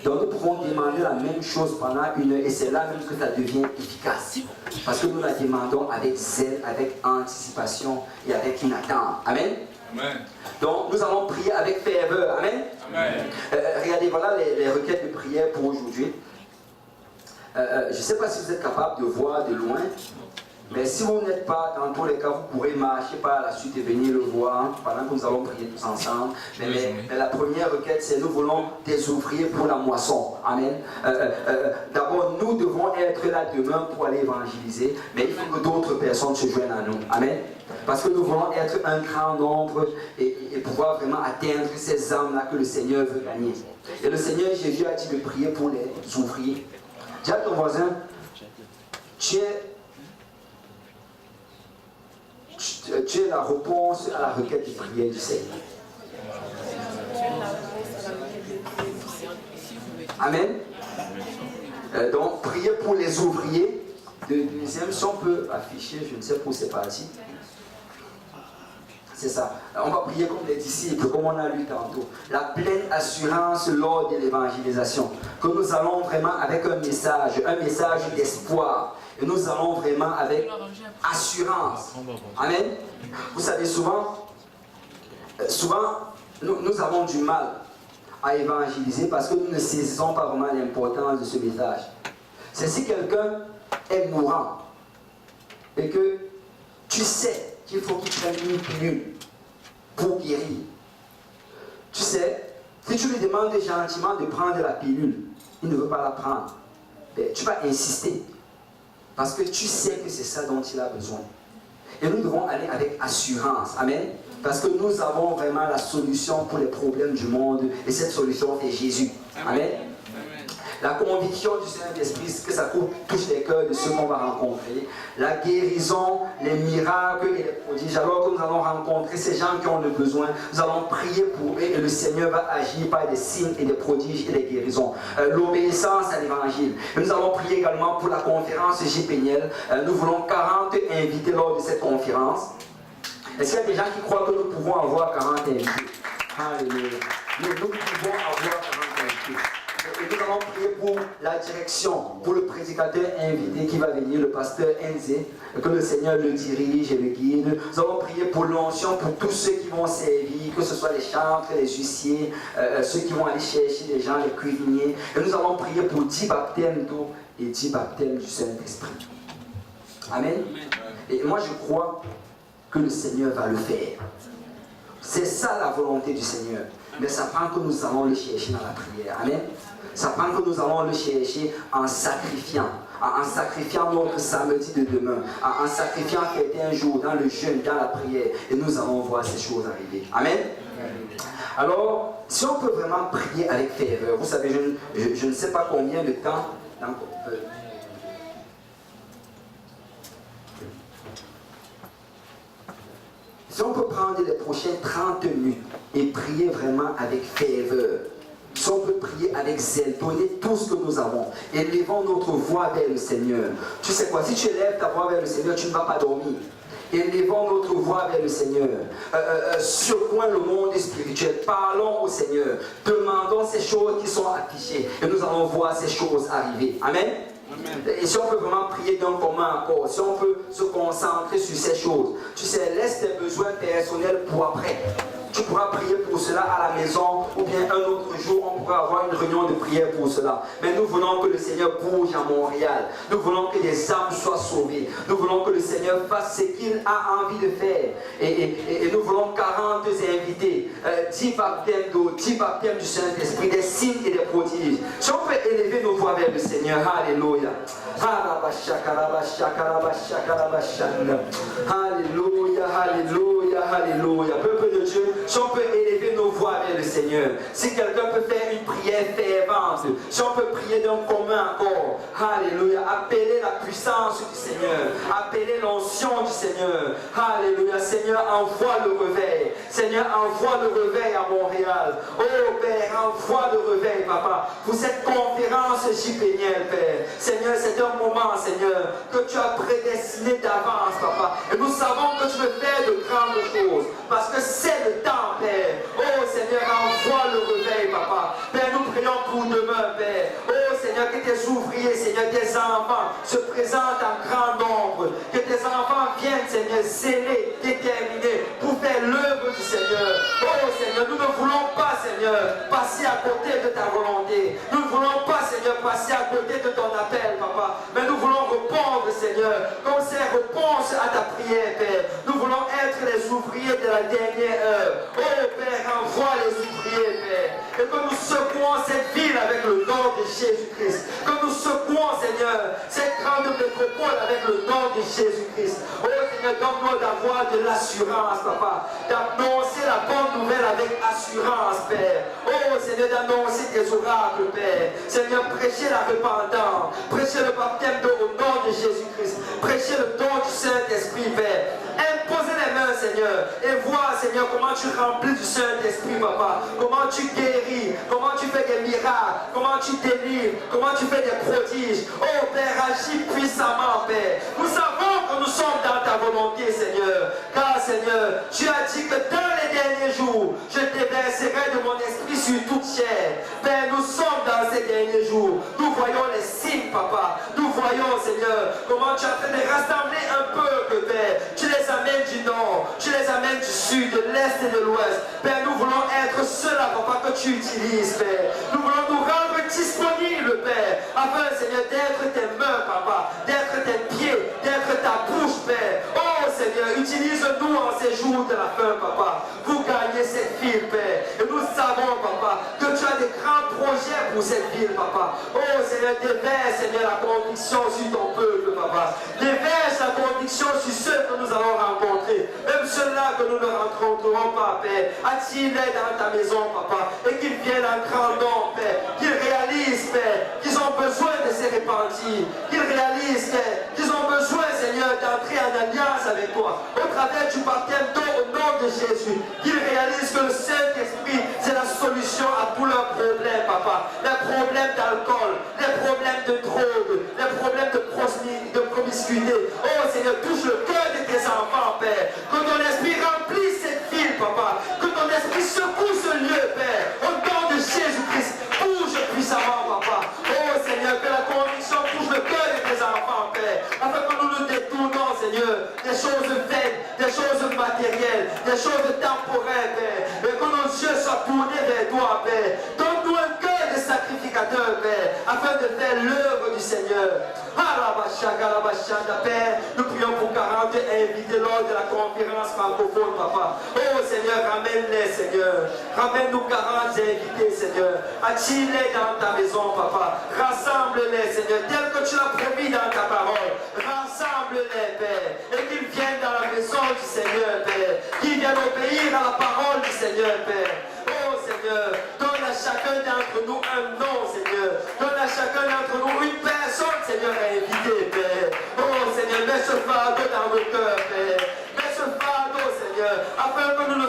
Donc, nous pouvons demander la même chose pendant une heure et c'est là même que ça devient efficace. Parce que nous la demandons avec zèle, avec anticipation et avec une attente. Amen. Amen. Donc, nous allons prier avec ferveur. Amen. Amen. Regardez, voilà les requêtes de prière pour aujourd'hui. Je ne sais pas si vous êtes capable de voir de loin, mais si vous n'êtes pas, dans tous les cas, vous pourrez marcher par la suite et venir le voir pendant que nous allons prier tous ensemble. Mais la première requête, c'est nous voulons des ouvriers pour la moisson. Amen. D'abord, nous devons être là demain pour aller évangéliser, mais il faut que d'autres personnes se joignent à nous. Amen. Parce que nous voulons être un grand nombre et pouvoir vraiment atteindre ces âmes-là que le Seigneur veut gagner. Et le Seigneur Jésus a dit de prier pour les ouvriers. Dis à ton voisin, tu es la réponse à la requête de prière du Seigneur. Amen. Donc, prier pour les ouvriers. Deuxième, si on peut afficher, je ne sais pas où c'est parti. C'est ça. On va prier comme les disciples, comme on a lu tantôt. La pleine assurance lors de l'évangélisation. Que nous allons vraiment avec un message d'espoir. Et nous allons vraiment avec assurance. Amen. Vous savez, souvent nous avons du mal à évangéliser parce que nous ne saisissons pas vraiment l'importance de ce message. C'est si quelqu'un est mourant et que tu sais qu'il faut qu'il prenne une pilule pour guérir. Tu sais, si tu lui demandes gentiment de prendre la pilule, il ne veut pas la prendre. Mais tu vas insister. Parce que tu sais que c'est ça dont il a besoin. Et nous devons aller avec assurance. Amen. Parce que nous avons vraiment la solution pour les problèmes du monde. Et cette solution est Jésus. Amen. La conviction du Saint-Esprit, c'est que ça touche les cœurs de ceux qu'on va rencontrer. La guérison, les miracles et les prodiges. Alors que nous allons rencontrer ces gens qui ont le besoin, nous allons prier pour eux et le Seigneur va agir par des signes et des prodiges et des guérisons. L'obéissance à l'évangile. Nous allons prier également pour la conférence JPNL. Nous voulons 40 invités lors de cette conférence. Est-ce qu'il y a des gens qui croient que nous pouvons avoir 40 invités? Alléluia. Nous pouvons avoir 40 invités. Et nous allons prier pour la direction, pour le prédicateur invité qui va venir, le pasteur Enze, que le Seigneur le dirige et le guide. Nous allons prier pour l'onction, pour tous ceux qui vont servir, que ce soit les chantres, les huissiers, ceux qui vont aller chercher les gens, les cuisiniers. Et nous allons prier pour 10 baptêmes d'eau et 10 baptêmes du Saint-Esprit. Amen. Et moi je crois que le Seigneur va le faire. C'est ça la volonté du Seigneur. Mais ça prend que nous allons le chercher dans la prière. Amen. Ça prend que nous allons le chercher en sacrifiant notre samedi de demain, en sacrifiant un jour dans le jeûne, dans la prière, et nous allons voir ces choses arriver. Amen. Alors, si on peut vraiment prier avec ferveur, vous savez, je ne sais pas combien de temps, Si on peut prendre les prochaines 30 minutes et prier vraiment avec ferveur, si on peut prier avec zèle, donner tout ce que nous avons, élevons notre voix vers le Seigneur. Tu sais quoi, si tu élèves ta voix vers le Seigneur, tu ne vas pas dormir. Élevons notre voix vers le Seigneur. Secouons le monde spirituel. Parlons au Seigneur. Demandons ces choses qui sont affichées. Et nous allons voir ces choses arriver. Amen. Et si on peut vraiment prier d'un commun accord, si on peut se concentrer sur ces choses, tu sais, laisse tes besoins personnels pour après. Tu pourras prier pour cela à la maison, ou bien un autre jour, on pourra avoir une réunion de prière pour cela. Mais nous voulons que le Seigneur bouge à Montréal. Nous voulons que des âmes soient sauvées. Nous voulons que le Seigneur fasse ce qu'il a envie de faire. Et nous voulons 40 invités, 10 baptêmes d'eau, 10 baptêmes du Saint-Esprit, des signes et des prodiges. Si on peut élever nos voix vers le Seigneur, alléluia. Alléluia, alléluia, alléluia. Peuple de Dieu, si on peut élever nos voix vers le Seigneur, si quelqu'un peut faire une prière fervente, si on peut prier d'un commun accord, alléluia, appeler la puissance du Seigneur, appeler l'onction du Seigneur, alléluia. Seigneur, envoie le réveil. Seigneur, envoie le réveil à Montréal. Oh Père, envoie le réveil, Papa, pour cette conférence JPNL, Père. Seigneur, c'est un moment, Seigneur, que tu as prédestiné d'avance, Papa. Et nous savons que tu veux faire de grandes choses, parce que c'est le temps, Père. Oh Seigneur, envoie le réveil, Papa. Père, nous prions pour demain, Père. Oh Seigneur, que tes ouvriers, Seigneur, tes enfants se présentent en grand nombre. Que tes enfants viennent, Seigneur, zélés, déterminés pour faire l'œuvre du Seigneur. Oh Seigneur, nous ne voulons pas, Seigneur, passer à côté de ta volonté. Nous ne voulons pas, Seigneur, passer à côté de ton appel, Papa. Mais nous voulons répondre, Seigneur, comme c'est réponse à ta prière, Père. Nous voulons être les ouvriers de la dernière heure. Oh Père, envoie les ouvriers, Père. Et que nous secouons cette ville avec le nom de Jésus-Christ. Que nous secouons, Seigneur, cette grande métropole avec le nom de Jésus-Christ. Oh Seigneur, donne-nous d'avoir de l'assurance, Papa. D'annoncer la bonne nouvelle avec assurance, Père. Oh Seigneur, d'annoncer tes oracles, Père. Seigneur, prêchez la repentance. Prêchez le baptême au nom de Jésus-Christ. Prêchez le don du Saint-Esprit, Père. Imposez les mains, Seigneur, et vois, Seigneur, comment tu remplis du Saint-Esprit, Papa. Comment tu guéris, comment tu fais des miracles, comment tu délivres, comment tu fais des prodiges. Oh Père, agis puissamment, Père. Nous savons que nous sommes dans ta volonté, Seigneur. Car, Seigneur, tu as dit que dans les derniers jours, je déverserai de mon esprit sur toute chair. Père, nous sommes dans ces derniers jours. Nous voyons les signes, Papa. Nous voyons, Seigneur, comment tu as fait de rassembler un peuple, Père. Tu les amènes du nord, tu les amènes du sud, de l'est et de l'ouest. Père, nous voulons être ceux-là, Papa, que tu utilises, Père. Nous voulons nous rendre disponibles, Père, afin, Seigneur, d'être tes mains, Papa, d'être tes pieds, d'être ta bouche, Père. Oh, Seigneur, utilise-nous en ces jours de la fin, Papa, pour gagner cette ville, Père. Et nous savons, Papa, que tu as des grands projets pour cette ville, Papa. Oh, Seigneur, déverse, Seigneur, la conviction sur ton peuple, Papa. Déverse la conviction sur ceux que nous allons rencontrer, même ceux-là que nous ne rencontrerons pas, Père. Attire-les dans ta maison, Papa, et qu'ils viennent en grand nombre, Père. Qu'ils réalisent, Père, qu'ils ont besoin de se repentir. Qu'ils réalisent, Père, qu'ils ont besoin, Seigneur, d'entrer en alliance avec toi, au travers du baptême d'eau au nom de Jésus. Qu'ils réalisent que le Saint-Esprit, c'est la solution à tous leurs problèmes, Papa. Les problèmes d'alcool, les problèmes de drogue, les problèmes de promiscuité. Oh Seigneur, touche le cœur de tes enfants, Père. Que ton esprit remplisse cette ville, Papa. Que ton esprit secoue ce lieu, Père. Au nom de Jésus-Christ, bouge puissamment, Papa. Oh Seigneur, que la conviction touche le cœur de tes enfants, Père. Afin que nous nous détournons, Seigneur, des choses vaines, des choses matérielles, des choses temporaires, Père. Et que nos yeux soient tournés vers toi, Père. Donne-nous un cœur de sacrificateur, Père, afin de faire l'œuvre du Seigneur. Père, nous prions pour 40 invités lors de la conférence francophone, Papa. Oh Seigneur, ramène-les, Seigneur. Ramène-nous 40 invités, Seigneur. Attire-les dans ta maison, Papa. Rassemble-les, Seigneur, tel que tu l'as promis dans ta parole. Rassemble-les, Père, et qu'ils viennent dans la maison du Seigneur, Père. Qu'ils viennent obéir à la parole du Seigneur, Père. Oh Seigneur, donne à chacun d'entre nous un nom, Seigneur. Donne à chacun d'entre nous une personne, Seigneur, à inviter, Père. Oh Seigneur, mets ce fardeau dans nos cœurs, Père. Mets ce fardeau, Seigneur,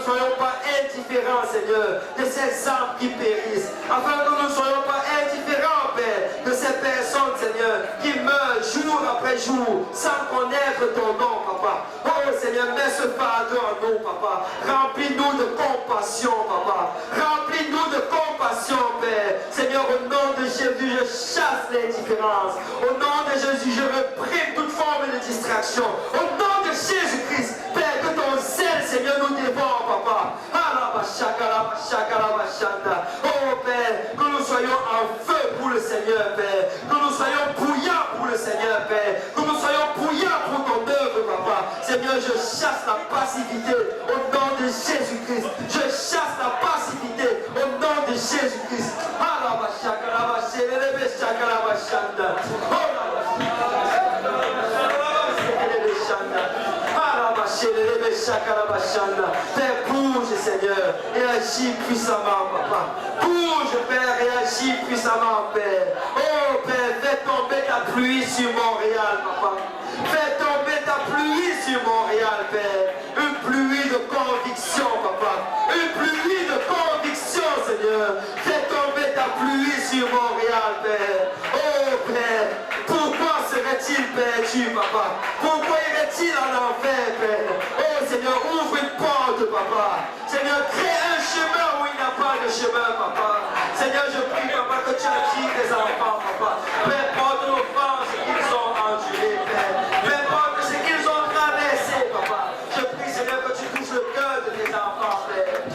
soyons pas indifférents, Seigneur, de ces âmes qui périssent, afin que nous ne soyons pas indifférents, Père, de ces personnes, Seigneur, qui meurent jour après jour, sans connaître ton nom, Papa. Oh Seigneur, mets ce fardeau en nous, Papa. Remplis-nous de compassion, Papa. Remplis-nous de compassion, Père. Seigneur, au nom de Jésus, je chasse l'indifférence. Au nom de Jésus, je réprime toute forme de distraction. Au nom de Jésus-Christ, Père, que ton zèle, Seigneur, nous dévore, Papa. Oh Père, que nous soyons en feu pour le Seigneur, Père. Que nous soyons bouillants pour le Seigneur, Père. Que nous soyons bouillants pour ton œuvre, Papa. Seigneur, je chasse la passivité au nom de Jésus-Christ. Je chasse la passivité au nom de Jésus-Christ. Père, bouge, Seigneur, et agis puissamment, Papa. Bouge, Père, et agis puissamment, Père. Oh, Père, fais tomber ta pluie sur Montréal, Papa. Fais tomber ta pluie sur Montréal, Père. Une pluie de conviction, Papa. Une pluie de conviction, Seigneur. Fais tomber ta pluie sur Montréal, Père. Oh, Père, pourquoi serait-il perdu, Papa? Pourquoi irait-il en enfer, Père? Oh, Seigneur, ouvre une porte, Papa. Seigneur, crée un chemin où il n'y a pas de chemin, Papa. Seigneur, je prie, Papa, que tu attires tes enfants, Papa. Peu importe l'offense qu'ils ont endurée, Père. Peu importe ce qu'ils ont traversé, Papa. Je prie, Seigneur, que tu touches le cœur de tes enfants, Père.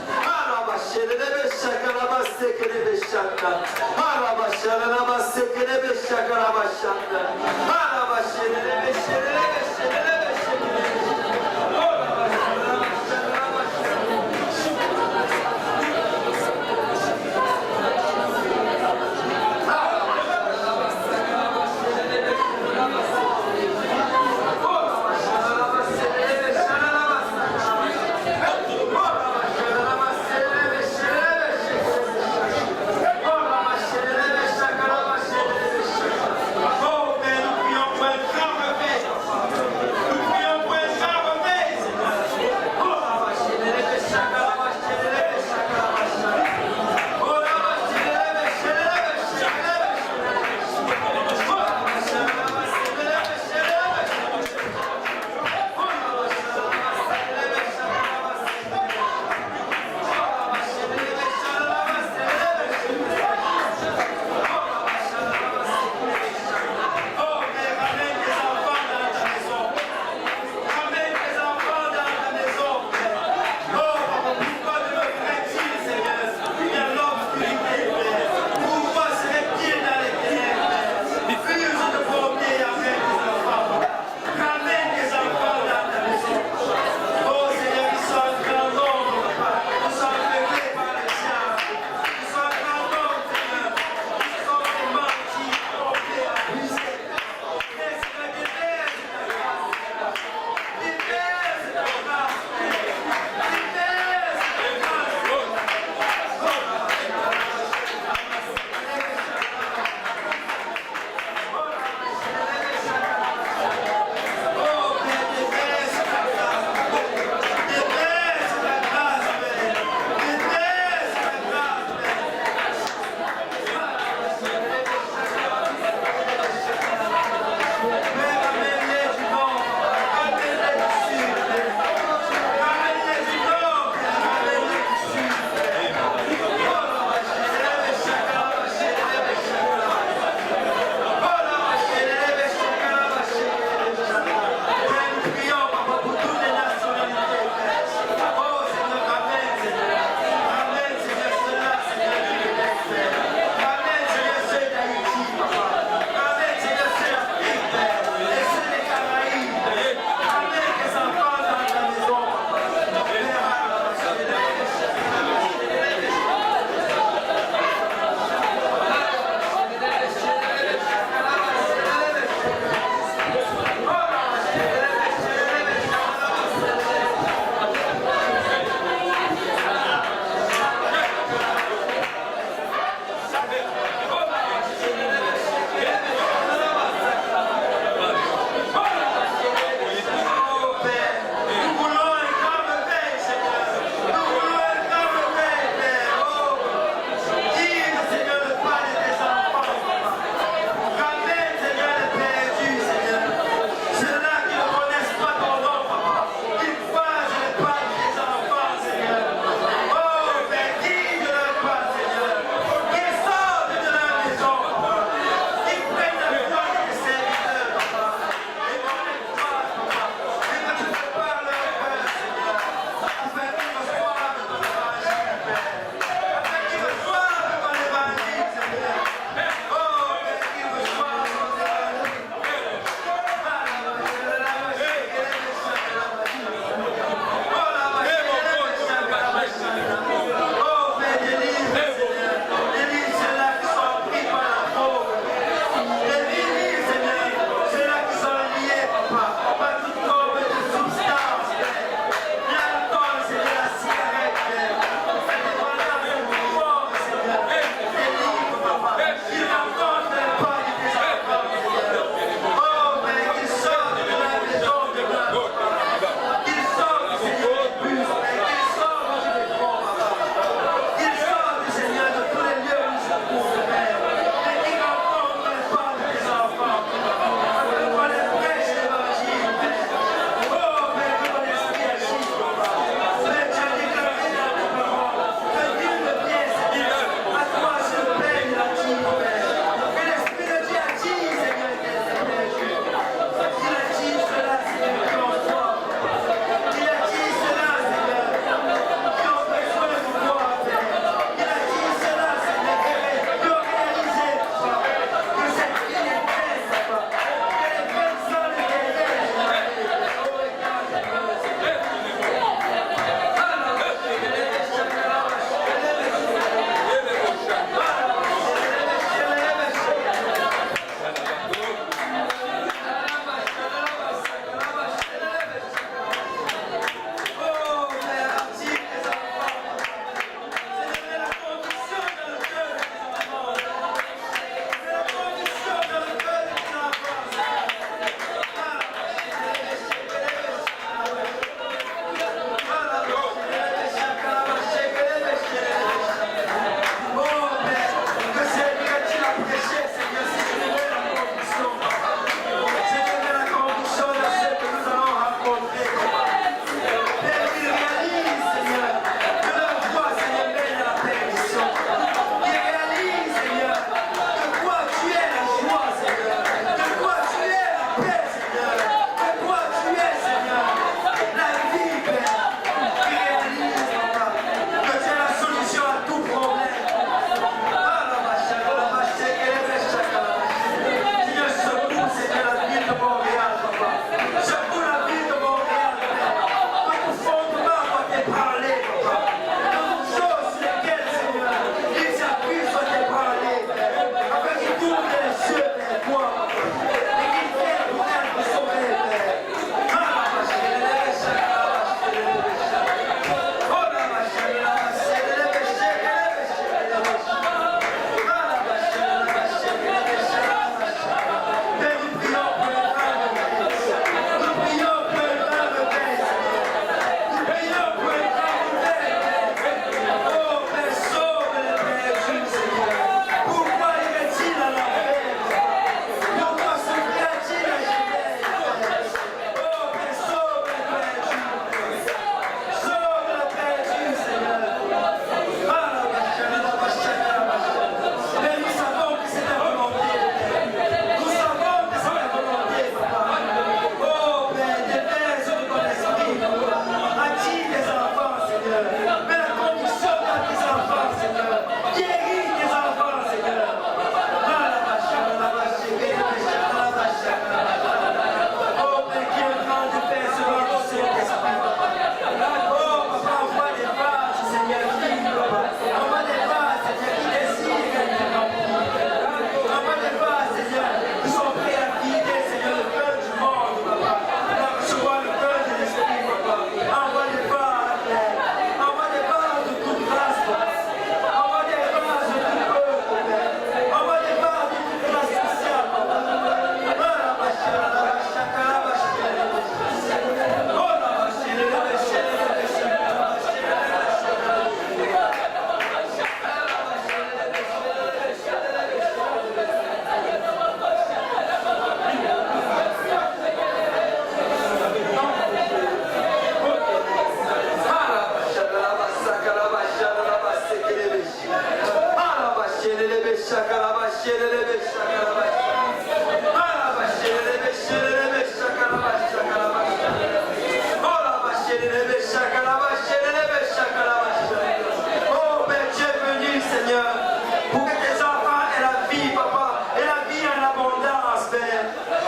Père.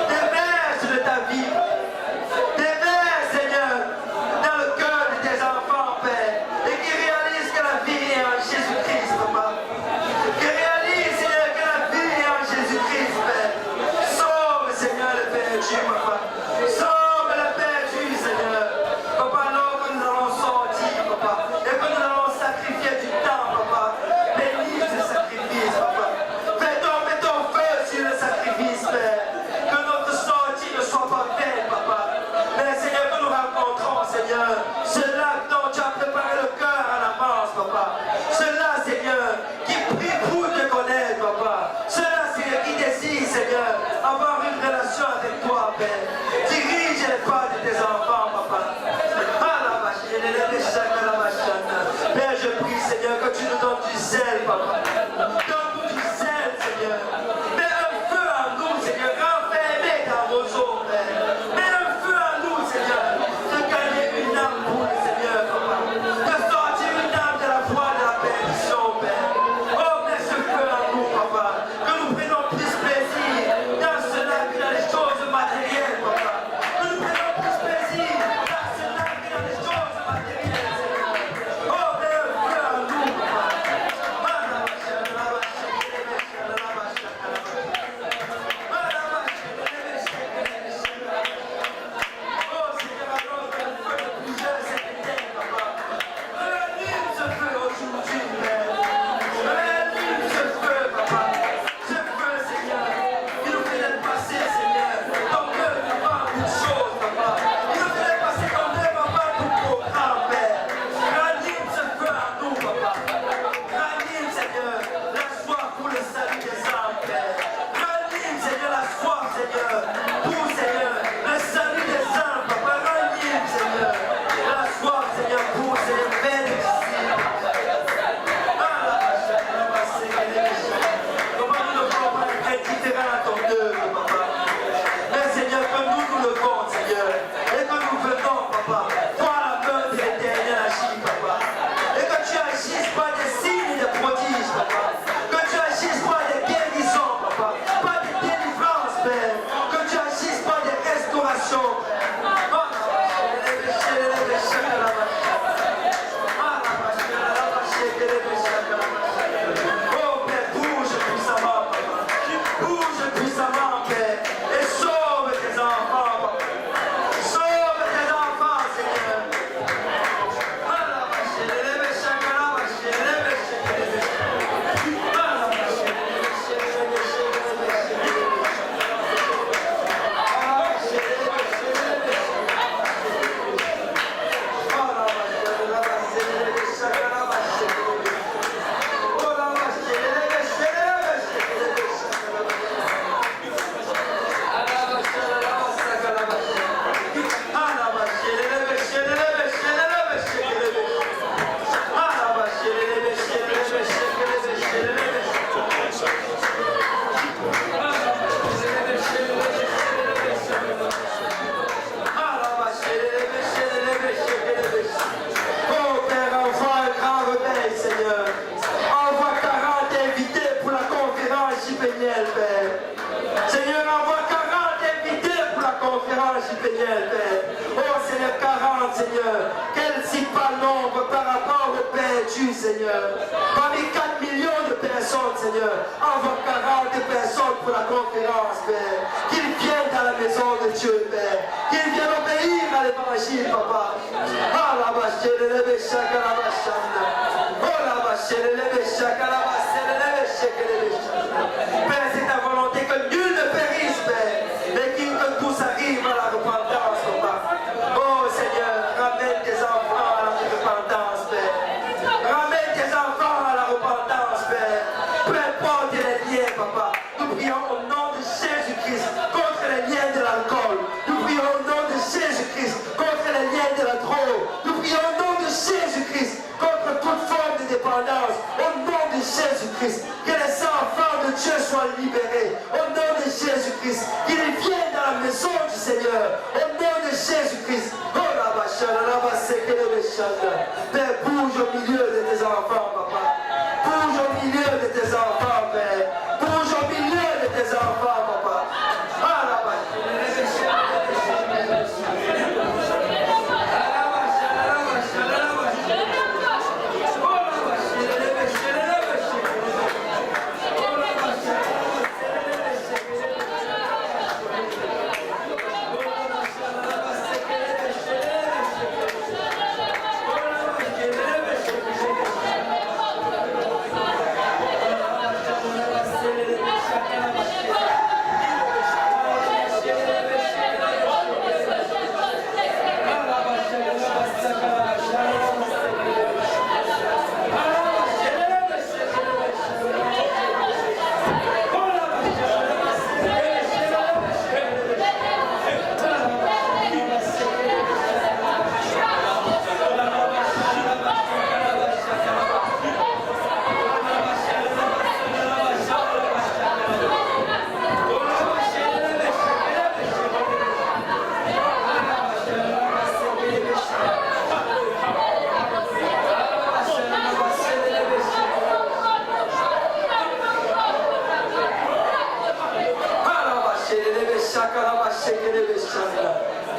Déverse de ta vie. Déverse, Seigneur, dans le cœur de tes enfants, Père. Et qui réalisent que la vie est en Jésus-Christ, Papa. Qui réalisent, Seigneur, que la vie est en Jésus-Christ, Père. Sauve, Seigneur, le perdu, Papa. Sauve le perdu, Seigneur. Papa, alors que nous allons sortir, Papa, et que nous allons sacrifier du temps, Papa. Bénis ce sacrifice, Papa. Fais ton feu sur le sacrifice, Père. Que notre sortie ne soit pas vaine, Papa. Mais, Seigneur, que nous rencontrons, Seigneur, ceux-là dont tu as préparé le cœur à l'avance, Papa. Ceux-là, Seigneur, qui prient pour te connaître, Papa. Ceux-là, Seigneur, qui désirent, Seigneur, avoir une relation avec toi, Père. Dirige les pas de tes enfants, Papa. Père, je prie, Seigneur, que tu nous donnes du zèle, Papa. Donne-nous du zèle, Seigneur. Mets un feu en nous, Seigneur, enfermé dans vos eaux, Père. Mets un feu en nous, Seigneur, de gagner une âme pour le Seigneur, Papa. De sortir une âme de la foi de la perdition, Père. Oh, mets ce feu en nous, Papa. Que nous prenons plus plaisir dans cela que dans les choses matérielles, Papa. Que nous prenons plus plaisir dans cela que dans les choses matérielles, Seigneur. Oh, mets un feu en nous, Papa. Oh, Seigneur, alors que le feu de plusieurs s'éteint, Papa. Rallume ce feu aujourd'hui, Père. Rallume ce feu, Papa. Ce feu, Seigneur, qui nous fait passer, Seigneur, ton œuvre devant toute chose, Papa. Il nous fait passer ton œuvre avant tout programme, Père. Rallume ce feu en nous, Papa. Rallume, Seigneur, la soif pour le salut des âmes, Père. Rallume, Seigneur, la soif, Seigneur, pour, Seigneur, le salut des âmes, Papa. Rallume, Seigneur, la soif, Seigneur, pour, Seigneur, faire des disciples. Comment nous ne pouvons pas être indifférents à ton œuvre, Papa. Mais, Seigneur, que nous levons, Seigneur, et que nous venons, Papa, voir la main de l'Éternel agir, Papa. Et que tu agisses par des signes et des prodiges, Papa. Que tu agisses par des guérisons, Papa. Pas des délivrances, Père. Que tu agisses par des restaurations, oh, Père, bouge puissamment, Papa. Bouge puissamment, Père. Et sauve tes enfants, Papa. Sauve tes enfants, Seigneur. Oh Père, envoie un grand réveil, Seigneur. Envoie 40 invités pour la conférence JPNL, Père. Seigneur, envoie 40 invités pour la conférence JPNL, Père. Oh Seigneur, 40, Seigneur. Quel si pas nombre par rapport au perdu, Seigneur. Parmi 4 millions de personnes, Seigneur. Envoie 40 personnes pour la conférence, Père. Qu'ils viennent dans la maison de Dieu, Père. Qu'ils viennent obéir à l'évangile, Papa. Ah la vache, le lève chaque la vache. Oh la vache, le lève chaque la vache, le lève chaque le lève chaque. Père, c'est ta volonté que nul ne périsse, Père. Mais que tous arrivent à la repentance, Papa. Oh Seigneur, ramène tes enfants à la repentance, Père. Ramène tes enfants à la repentance, Père. Peu importe les liens, Papa. Nous prions au nom de Jésus-Christ contre les liens de l'alcool. Nous prions au nom de Jésus-Christ contre les liens de la drogue. Nous prions au nom de Jésus-Christ contre toute forme de dépendance. Au nom de Jésus-Christ, que les enfants de Dieu soient libérés. Au nom de Jésus-Christ, qu'ils viennent dans la maison du Seigneur. Au nom de Jésus-Christ. Oh la bachana, la basseke, le bachana. Père, bouge au milieu de tes enfants, Papa. Bouge au milieu de tes enfants, Père. Bouge au milieu de tes enfants, Papa.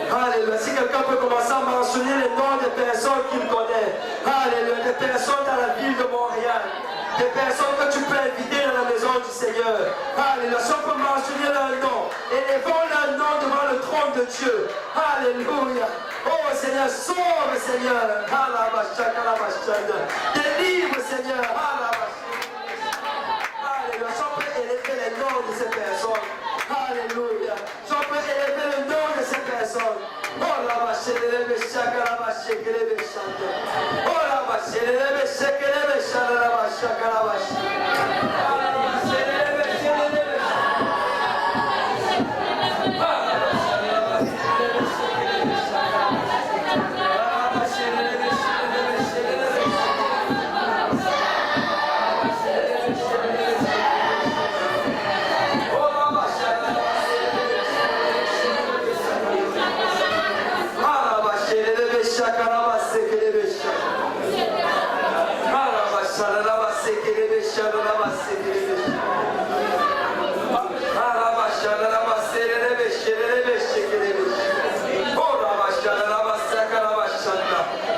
Alléluia. Si quelqu'un peut commencer à mentionner les noms des personnes qu'il connaît. Alléluia. Des personnes dans la ville de Montréal. Des personnes que tu peux inviter dans la maison du Seigneur. Alléluia. Si on peut mentionner leur nom, élevons leur nom devant le trône de Dieu. Alléluia. Oh Seigneur, sauve Seigneur. Délivre Seigneur. Alléluia. Si on peut élever les noms de ces personnes. Alléluia. Si on peut élever le nom de ces personnes. Oh la vache, les béchaka, la vache, les béchaka. Oh la vache, les béchaka, les béchaka, la vache, la vache.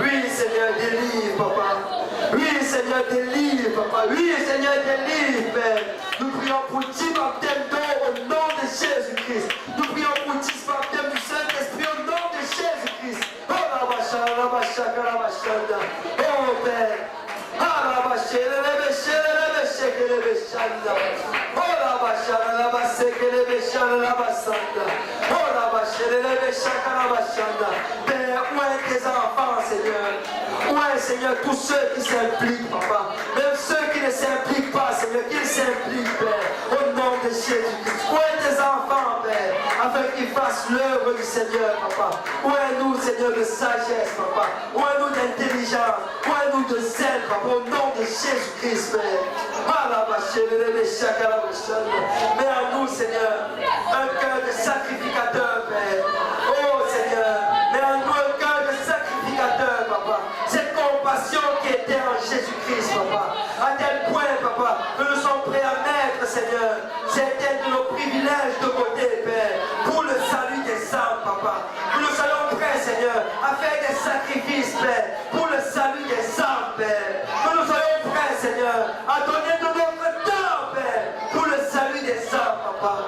Oui, Seigneur, délivre, papa. Oui, Seigneur, délivre, papa. Oui, Seigneur, délivre, Père. Nous prions pour 10 baptêmes d'eau au nom de Jésus-Christ. Nous prions pour 10 baptêmes du Saint-Esprit au nom de Jésus-Christ. Oh, Père. Père, où est tes enfants, Seigneur? Où est, Seigneur, tous ceux qui s'impliquent, papa? Même ceux qui ne s'impliquent pas, Seigneur, qu'ils s'impliquent, Père, au nom de Jésus-Christ. Où est tes enfants, Père, afin qu'ils fassent l'œuvre du Seigneur, papa? Où est nous, Seigneur, de sagesse, papa? Où est nous d'intelligence? Où est nous de zèle, papa? Au nom de Jésus-Christ, Père. Mais à nous, Seigneur, un cœur de sacrificateur, Père. Oh, Seigneur, mais à nous un cœur de sacrificateur, papa. Cette compassion qui était en Jésus-Christ, papa. À tel point, papa, que nous sommes prêts à mettre, Seigneur, certains de nos privilèges de côté, Père, pour le salut des âmes, papa. Nous soyons prêts, Seigneur, à faire des sacrifices, Père, pour le salut des âmes, Père. Que nous soyons prêts, Seigneur, à donner de notre temps, Père, pour le salut des âmes, papa.